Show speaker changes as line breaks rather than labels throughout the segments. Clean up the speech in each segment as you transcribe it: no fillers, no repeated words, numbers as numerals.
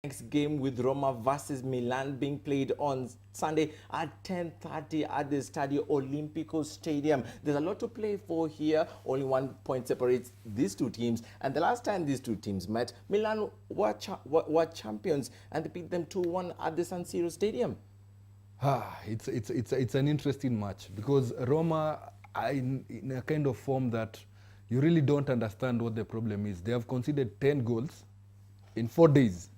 Next game with Roma versus Milan being played on Sunday at 10:30 at the Stadio Olimpico Stadium. There's a lot to play for here. Only 1 point separates these two teams. And the last time these two teams met, Milan were champions and they beat them 2-1 at the San Siro Stadium.
It's an interesting match because Roma are in a kind of form that you really don't understand what the problem is. They have conceded 10 goals in 4 days.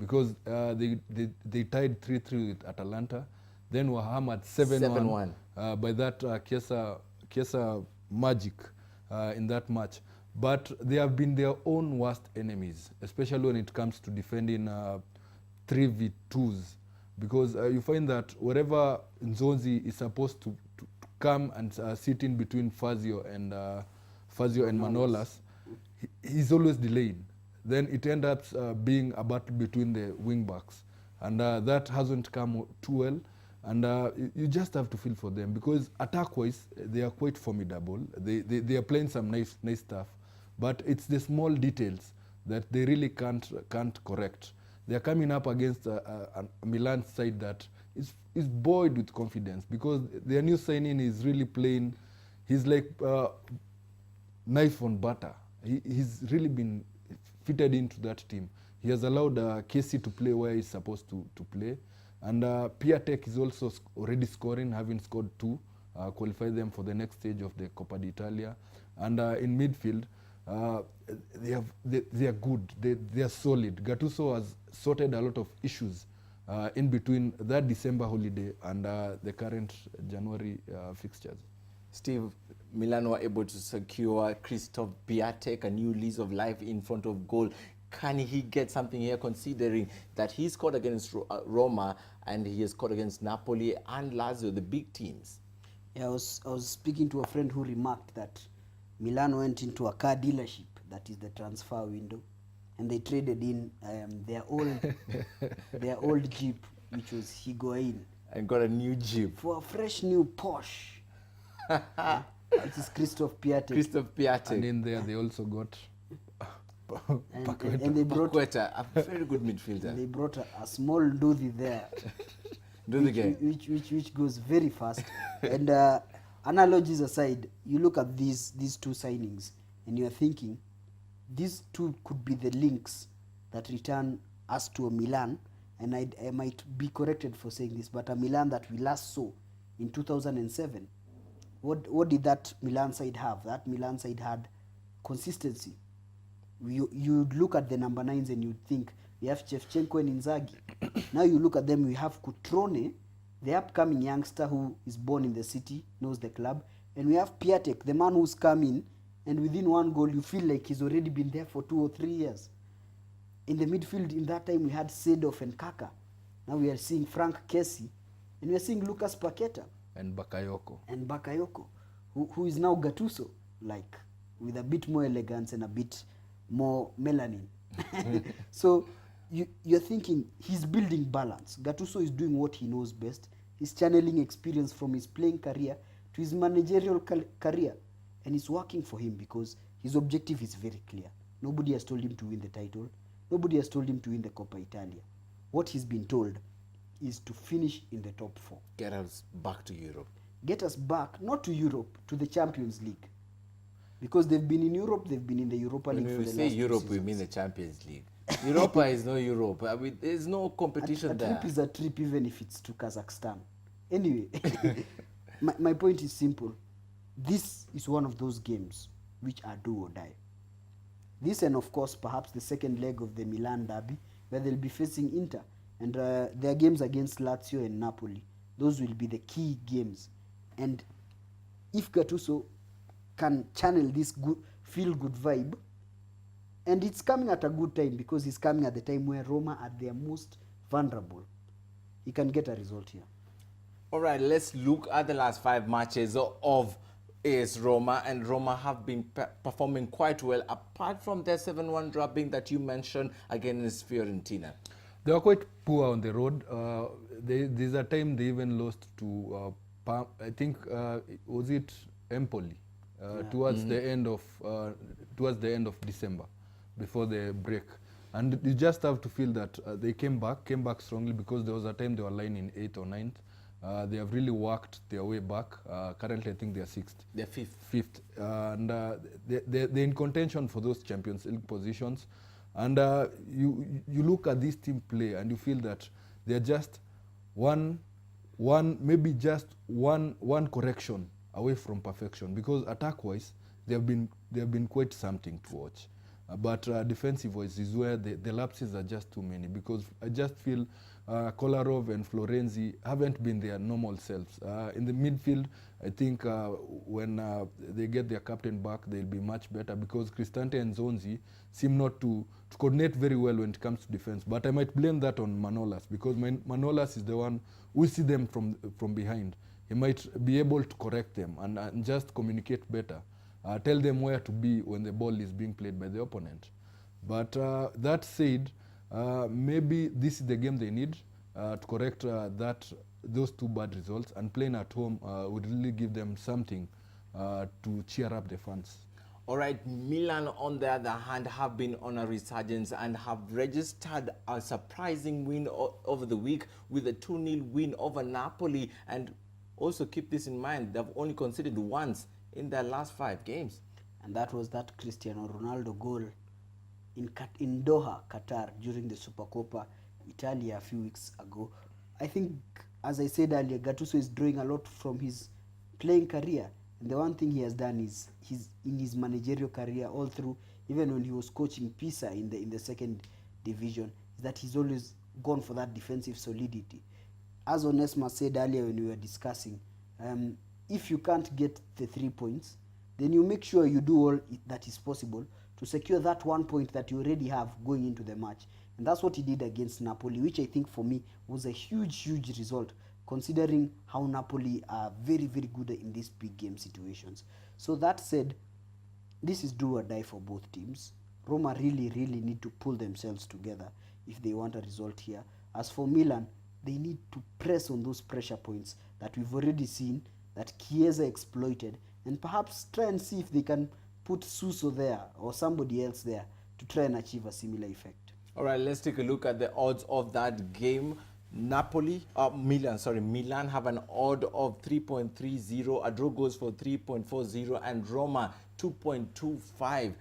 Because they tied 3-3 with Atalanta, then were hammered 7-1 by that Chiesa magic in that match. But they have been their own worst enemies, especially when it comes to defending 3v2s. Because you find that wherever Nzonzi is supposed to come and sit in between Fazio and Manolas, he's always delaying. Then it ends up being a battle between the wing backs, and that hasn't come too well. And you just have to feel for them because attack-wise they are quite formidable. They are playing some nice stuff, but it's the small details that they really can't correct. They are coming up against a Milan side that is buoyed with confidence because their new signing is really playing. He's like knife on butter. He's really been fitted into that team. He has allowed Casey to play where he's supposed to play. And Piatek is also already scoring, having scored 2, qualify them for the next stage of the Coppa d'Italia. And in midfield, they are good, they are solid. Gattuso has sorted a lot of issues in between that December holiday and the current January fixtures.
Steve, Milan were able to secure Christoph Piatek a new lease of life in front of goal. Can he get something here, considering that he scored against Roma and he has scored against Napoli and Lazio, the big teams?
Yeah, I was speaking to a friend who remarked that Milan went into a car dealership, that is the transfer window, and they traded in their old Jeep, which was Higuain,
and got a new Jeep
for a fresh new Porsche. It is Christoph Piatek.
And in there they also got
and they brought
Paqueta, a very good midfielder.
They brought a small Duthi there, which goes very fast. And analogies aside, you look at these two signings and you are thinking these two could be the links that return us to a Milan, and I might be corrected for saying this, but a Milan that we last saw in 2007. What did that Milan side have? That Milan side had consistency. You'd look at the number 9s and you'd think we have Shevchenko and Inzaghi. Now you look at them, we have Cutrone, the upcoming youngster who is born in the city, knows the club, and we have Piatek, the man who's come in, and within one goal you feel like he's already been there for 2 or 3 years. In the midfield, in that time, we had Seedorf and Kaka. Now we are seeing Frank Kessie, and we are seeing Lucas Paqueta.
And
Bakayoko, who is now Gattuso, like with a bit more elegance and a bit more melanin. So you're thinking he's building balance. Gattuso is doing what he knows best. He's channeling experience from his playing career to his managerial career, and it's working for him because his objective is very clear. Nobody has told him to win the title. Nobody has told him to win the Coppa Italia. What he's been told is to finish in the top 4.
Get us back to Europe.
Get us back, not to Europe, to the Champions League. Because they've been in Europe, they've been in the Europa League for the last 2 seasons.
When we say Europe, we mean the Champions League. Europa is no Europe. I mean, there's no competition there.
A trip is a trip, even if it's to Kazakhstan. Anyway, my point is simple. This is one of those games which are do or die. This, and of course, perhaps the second leg of the Milan derby, where they'll be facing Inter. And their games against Lazio and Napoli, those will be the key games. And if Gattuso can channel this feel-good vibe, and it's coming at a good time because he's coming at the time where Roma are their most vulnerable, he can get a result here.
All right, let's look at the last 5 matches of AS Roma, and Roma have been performing quite well, apart from their 7-1 drubbing that you mentioned against Fiorentina.
They were quite poor on the road. There's a time they even lost to, I think, was it Empoli, towards the end of December, before the break. And you just have to feel that they came back strongly, because there was a time they were lying in 8th or 9th. They have really worked their way back. Currently, I think they are 6th.
They're fifth.
And they're in contention for those Champions League positions. And you look at this team play and you feel that they're just maybe just one correction away from perfection, because attack-wise they have been quite something to watch. But defensive-wise is where the lapses are just too many, because I just feel Kolarov and Florenzi haven't been their normal selves. In the midfield, I think when they get their captain back, they'll be much better, because Cristante and Zonzi seem not to coordinate very well when it comes to defense. But I might blame that on Manolas, because Manolas is the one who see them from behind. He might be able to correct them and just communicate better. Tell them where to be when the ball is being played by the opponent. But that said, maybe this is the game they need to correct those two bad results, and playing at home would really give them something to cheer up the fans.
All right, Milan, on the other hand, have been on a resurgence and have registered a surprising win over the week with a 2-0 win over Napoli. And also keep this in mind, they've only conceded once in their last 5 games.
And that was that Cristiano Ronaldo goal in Doha, Qatar, during the Supercoppa Italia a few weeks ago. I think, as I said earlier, Gattuso is drawing a lot from his playing career. And the one thing he has done is in his managerial career all through, even when he was coaching Pisa in the second division, is that he's always gone for that defensive solidity. As Onesma said earlier when we were discussing, if you can't get the 3 points, then you make sure you do all that is possible to secure that 1 point that you already have going into the match. And that's what he did against Napoli, which I think for me was a huge result, considering how Napoli are very, very good in these big game situations. So that said, this is do or die for both teams. Roma really need to pull themselves together if they want a result here. As for Milan, they need to press on those pressure points that we've already seen, that Chiesa exploited, and perhaps try and see if they can put Suso there or somebody else there to try and achieve a similar effect.
All right, let's take a look at the odds of that game. Milan have an odd of 3.30, a draw goes for 3.40, and Roma 2.25.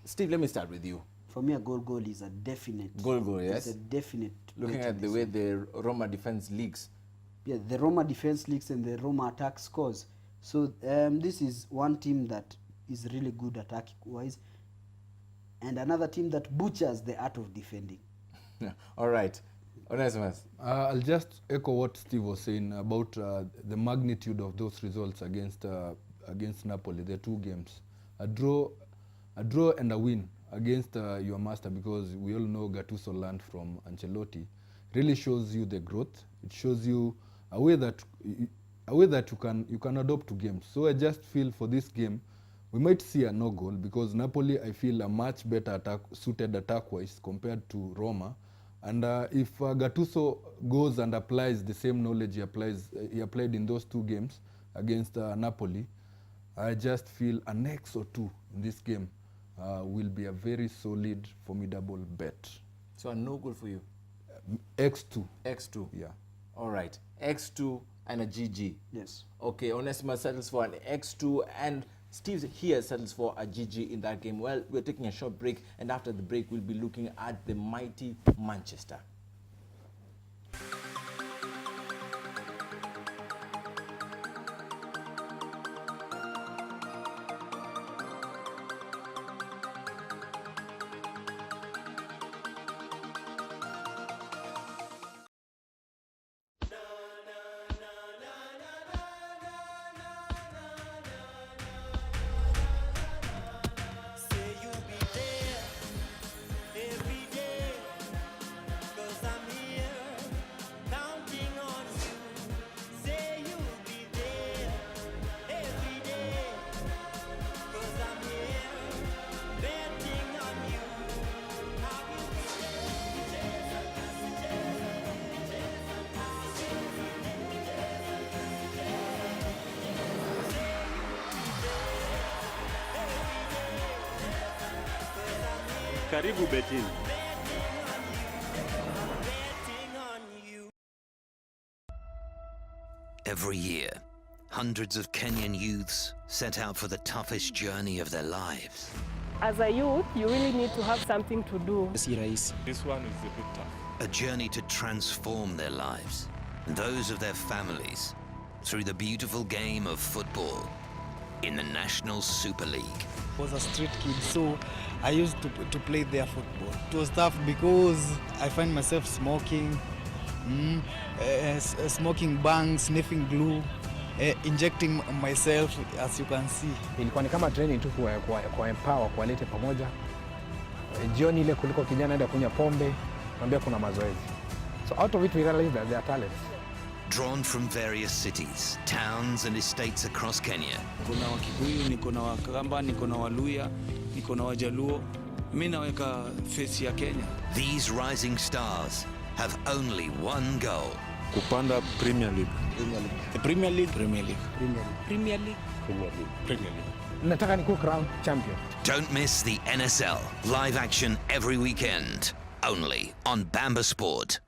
Steve, let me start with you.
For me, a goal is a definite.
Goal, yes.
It's a definite.
Looking at the way the Roma defense leaks.
Yeah, the Roma defense leaks and the Roma attack scores. So this is one team that is really good attack-wise, and another team that butchers the art of defending.
All right. Onesimus.
I'll just echo what Steve was saying about the magnitude of those results against Napoli, the 2 games. A draw and a win against your master, because we all know Gattuso learned from Ancelotti, really shows you the growth. It shows you a way that you can adopt to games. So I just feel for this game, we might see a no goal, because Napoli, I feel, a much better suited attack-wise compared to Roma. And if Gattuso goes and applies the same knowledge he applied in those 2 games against Napoli, I just feel an X or 2 in this game will be a very solid, formidable bet.
So a no goal for you?
X2.
X2.
Yeah.
All right. X2 and a GG.
Yes.
Okay, Onesimus settles for an X2 and Steve here settles for a GG in that game. Well, we're taking a short break, and after the break, we'll be looking at the mighty Manchester.
Karibu Betin. Every year, hundreds of Kenyan youths set out for the toughest journey of their lives.
As a youth, you really need to have something to do.
This one is a bit tough.
A journey to transform their lives and those of their families through the beautiful game of football in the National Super League.
I was a street kid, so I used to play their football. It was tough because I find myself smoking, smoking bang, sniffing glue, injecting myself, as you can see.
Ilikuwa ni kama training tu kwa empower, kuwalete pamoja. Jioni ile kuliko kijana anaenda kunywa pombe, mwambia kuna mazoezi. So out of it we realized that they are talents.
Drawn from various cities, towns and estates across Kenya.
Kuna Wakikuyu, niko na Wakamba, niko na Waluya, niko na Wajaluo. Mimi naweka face ya Kenya.
These rising stars have only one goal.
Kupanda Premier League.
Premier League.
Premier League.
Nataka nikuwe crown champion.
Don't miss the NSL live action every weekend, only on Bamba Sport.